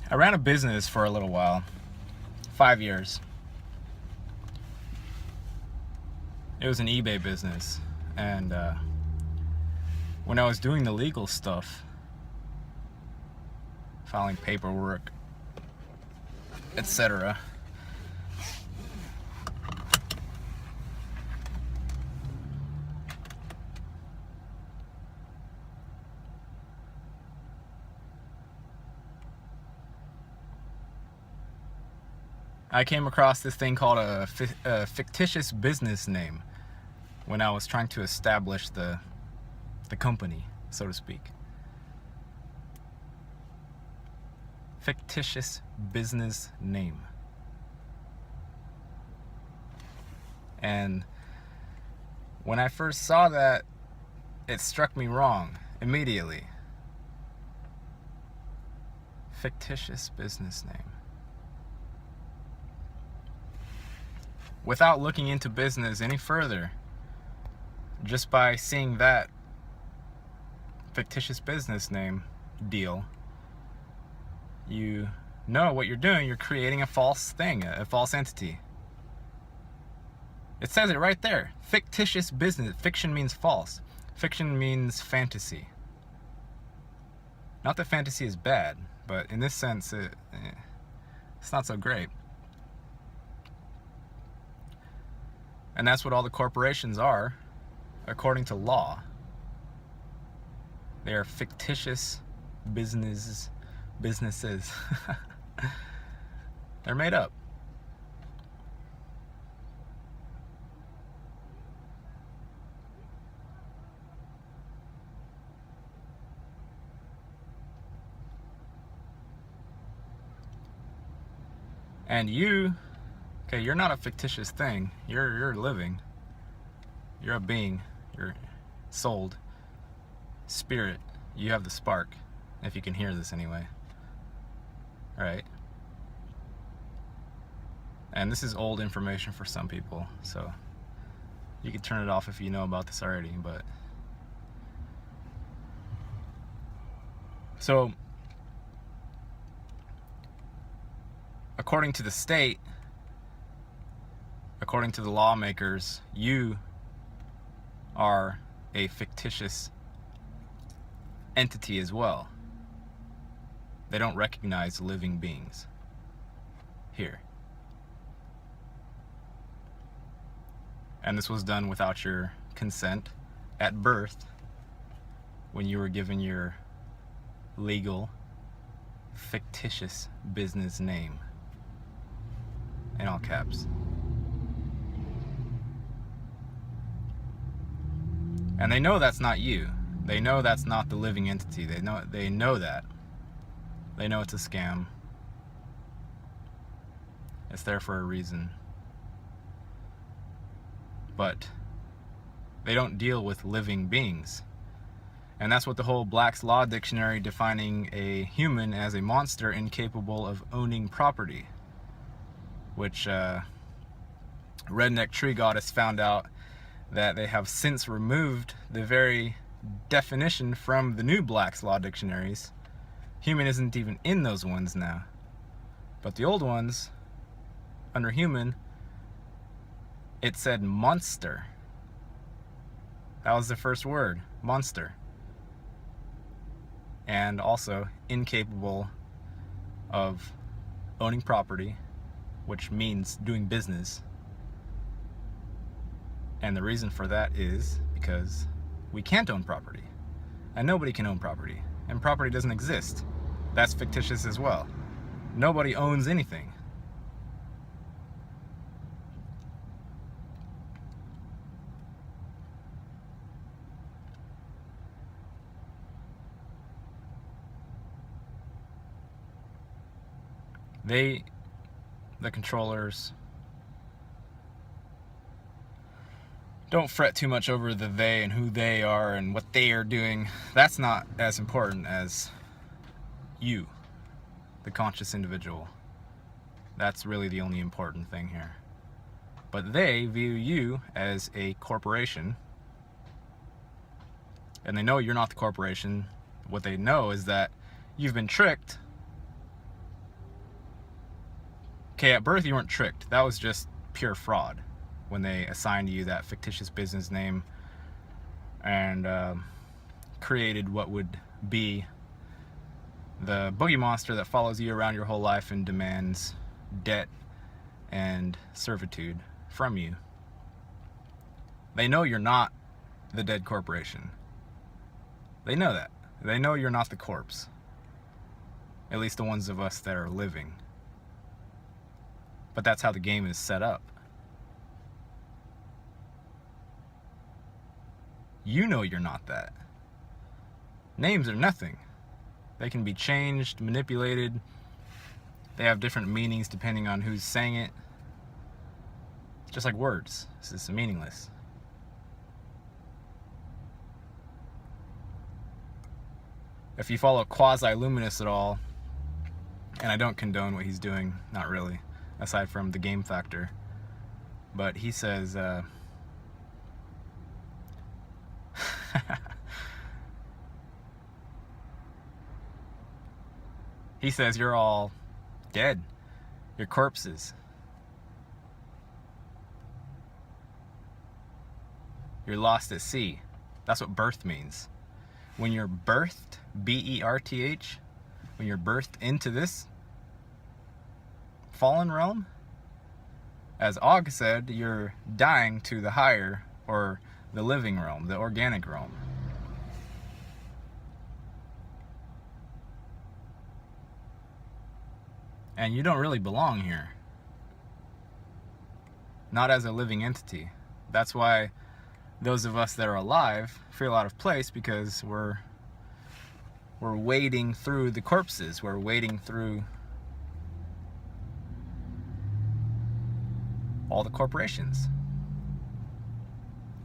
I ran a business for a little while, 5 years. It was an eBay business, and when I was doing the legal stuff, filing paperwork, etc., I came across this thing called a fictitious business name when I was trying to establish the company, so to speak. Fictitious business name. And when I first saw that, it struck me wrong immediately. Fictitious business name. Without looking into business any further, just by seeing that fictitious business name deal, you know what you're doing. You're creating a false thing, a false entity. It says it right there. Fictitious business. Fiction means false. Fiction means fantasy. Not that fantasy is bad, but in this sense, it's not so great. And that's what all the corporations are, according to law. They are fictitious businesses. They're made up. And you're not a fictitious thing. You're living. You're a being. You're souled. Spirit. You have the spark, if you can hear this anyway. Right? And this is old information for some people, so you can turn it off if you know about this already, but so according to the state, according to the lawmakers, you are a fictitious entity as well. They don't recognize living beings here. And this was done without your consent at birth, when you were given your legal, fictitious business name, in all caps. And they know that's not you. They know that's not the living entity. They know that. They know it's a scam. It's there for a reason. But they don't deal with living beings. And that's what the whole Black's Law Dictionary defining a human as a monster incapable of owning property, which Redneck Tree Goddess found out that they have since removed the very definition from the new Black's Law dictionaries. Human isn't even in those ones now. But the old ones, under human, it said monster. That was the first word, monster. And also incapable of owning property, which means doing business. And the reason for that is because we can't own property. And nobody can own property. And property doesn't exist. That's fictitious as well. Nobody owns anything. The controllers, don't fret too much over the they and who they are and what they are doing. That's not as important as you, the conscious individual. That's really the only important thing here. But they view you as a corporation, and they know you're not the corporation. What they know is that you've been tricked Okay, at birth you weren't tricked. That was just pure fraud when they assigned you that fictitious business name and created what would be the boogie monster that follows you around your whole life and demands debt and servitude from you. They know you're not the dead corporation. They know that. They know you're not the corpse. At least the ones of us that are living. But that's how the game is set up. You know you're not that. Names are nothing. They can be changed, manipulated. They have different meanings depending on who's saying it. It's just like words. It's just meaningless. If you follow Quasi-Luminous at all, and I don't condone what he's doing, not really, aside from the game factor, but he says, he says you're all dead. You're corpses. You're lost at sea. That's what birth means. When you're birthed, B-E-R-T-H, when you're birthed into this fallen realm, as Og said, you're dying to the higher, or the living realm, the organic realm. And you don't really belong here. Not as a living entity. That's why those of us that are alive feel out of place, because we're wading through the corpses. We're wading through all the corporations.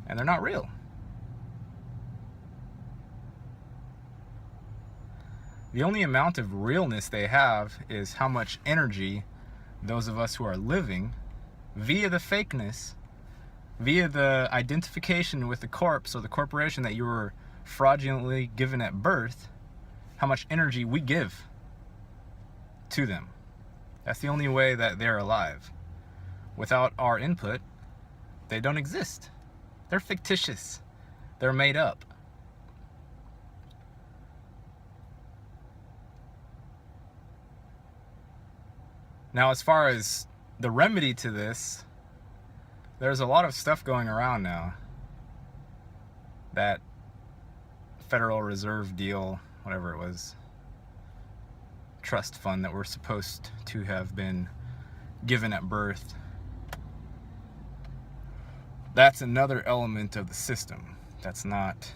And they're not real. The only amount of realness they have is how much energy those of us who are living, via the fakeness, via the identification with the corpse or the corporation that you were fraudulently given at birth, how much energy we give to them. That's the only way that they're alive. Without our input, they don't exist. They're fictitious. They're made up. Now, as far as the remedy to this, there's a lot of stuff going around now. That Federal Reserve deal, whatever it was, trust fund that we're supposed to have been given at birth. That's another element of the system. That's not...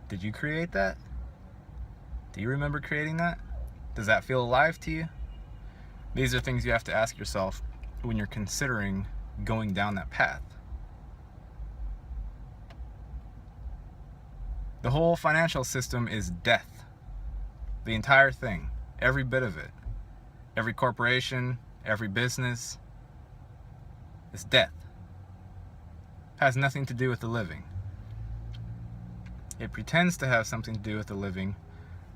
Did you create that? Do you remember creating that? Does that feel alive to you? These are things you have to ask yourself when you're considering going down that path. The whole financial system is death. The entire thing. Every bit of it. Every corporation, every business is death. Has nothing to do with the living. It pretends to have something to do with the living,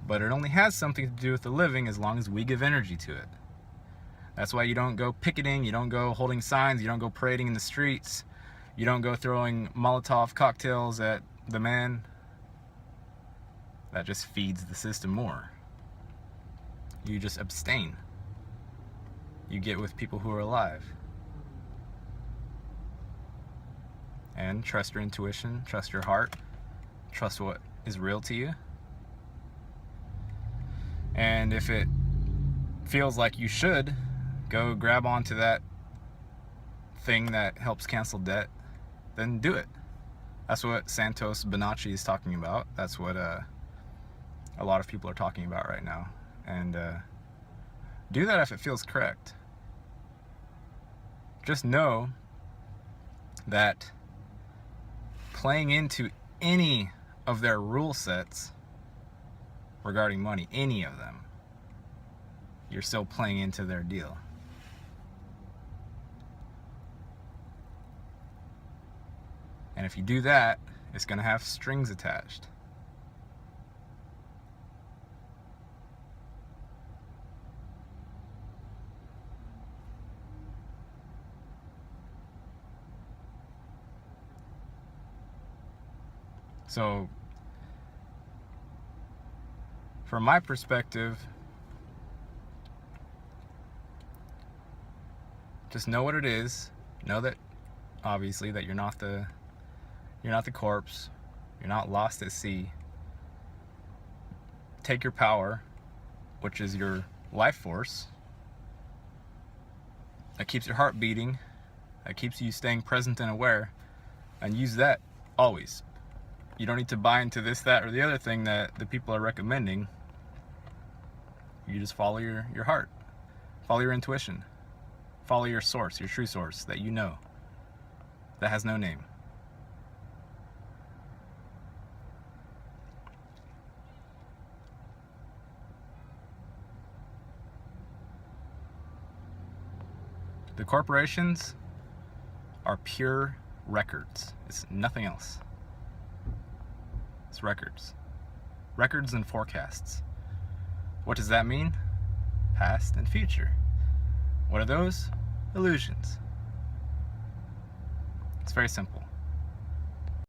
but it only has something to do with the living as long as we give energy to it. That's why you don't go picketing, you don't go holding signs, you don't go parading in the streets, you don't go throwing Molotov cocktails at the man. That just feeds the system more. You just abstain. You get with people who are alive. And trust your intuition, trust your heart, trust what is real to you. And if it feels like you should, go grab onto that thing that helps cancel debt, then do it. That's what Santos Bonacci is talking about. That's what a lot of people are talking about right now. And do that if it feels correct. Just know that playing into any of their rule sets regarding money, any of them, you're still playing into their deal. And if you do that, it's going to have strings attached. So, from my perspective, just know what it is. Know that, obviously, that you're not the corpse. You're not lost at sea. Take your power, which is your life force, that keeps your heart beating, that keeps you staying present and aware, and use that always. You don't need to buy into this, that, or the other thing that the people are recommending. You just follow your heart. Follow your intuition. Follow your source, your true source that you know, that has no name. The corporations are pure records. It's nothing else. It's records. Records and forecasts. What does that mean? Past and future. What are those? Illusions. It's very simple.